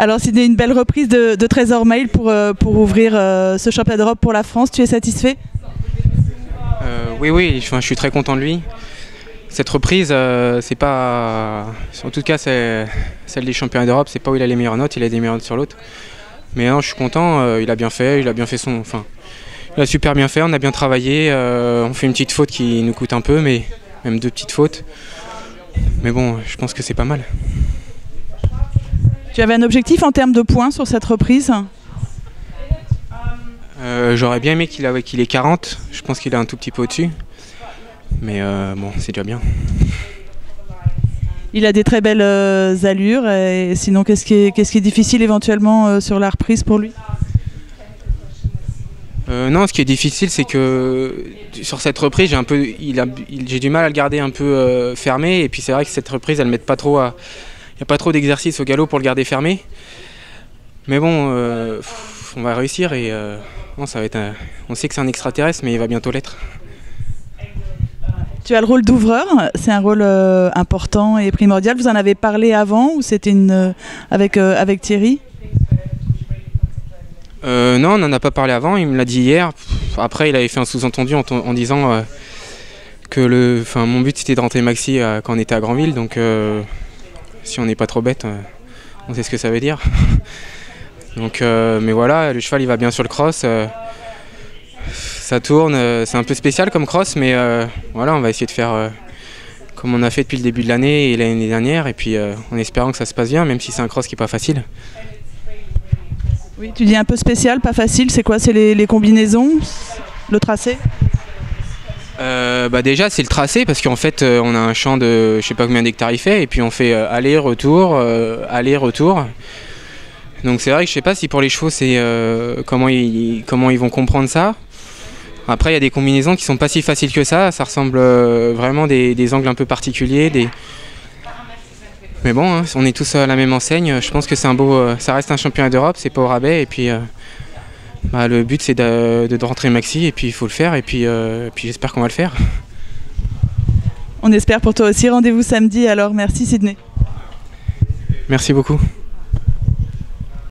Alors c'était une belle reprise de Trésor Mail pour ouvrir ce championnat d'Europe pour la France. Tu es satisfait? Oui, enfin, je suis très content de lui. Cette reprise, c'est pas... En tout cas, c'est celle des championnats d'Europe, c'est pas où il a les meilleures notes, il a des meilleures notes sur l'autre. Mais non, je suis content, il a bien fait son... Enfin, il a super bien fait, on a bien travaillé, on fait une petite faute qui nous coûte un peu, mais même 2 petites fautes. Mais bon, je pense que c'est pas mal. Tu avais un objectif en termes de points sur cette reprise? J'aurais bien aimé qu'il ait 40, je pense qu'il est un tout petit peu au-dessus. Mais bon, c'est déjà bien. Il a des très belles allures, et sinon qu'est-ce qui est difficile éventuellement sur la reprise pour lui? Non, ce qui est difficile, c'est que sur cette reprise, j'ai du mal à le garder un peu fermé. Et puis c'est vrai que cette reprise, elle m'aide pas trop à... Il n'y a pas trop d'exercice au galop pour le garder fermé. Mais bon, on va réussir et non, ça va être on sait que c'est un extraterrestre, mais il va bientôt l'être. Tu as le rôle d'ouvreur, c'est un rôle important et primordial. Vous en avez parlé avant ou c'était avec Thierry? Non, on n'en a pas parlé avant, il me l'a dit hier. Après, il avait fait un sous-entendu en disant que mon but c'était de rentrer Maxi quand on était à Granville. Donc si on n'est pas trop bête, on sait ce que ça veut dire. Donc, mais voilà, le cheval il va bien sur le cross. Ça tourne, c'est un peu spécial comme cross, mais voilà, on va essayer de faire comme on a fait depuis le début de l'année et l'année dernière, et puis en espérant que ça se passe bien, même si c'est un cross qui n'est pas facile. Oui, tu dis un peu spécial, pas facile, c'est quoi? C'est les combinaisons, le tracé? Déjà c'est le tracé, parce qu'en fait on a un champ de je sais pas combien d'hectares il fait, et puis on fait aller-retour, aller-retour. Donc c'est vrai que je sais pas si pour les chevaux c'est comment ils vont comprendre ça. Après il y a des combinaisons qui sont pas si faciles que ça ressemble vraiment des angles un peu particuliers. Mais bon, hein, on est tous à la même enseigne, je pense que c'est ça reste un championnat d'Europe, c'est pas au rabais, et puis le but c'est de rentrer Maxi, et puis il faut le faire, et puis j'espère qu'on va le faire. On espère pour toi aussi, rendez-vous samedi alors, merci Sydney. Merci beaucoup.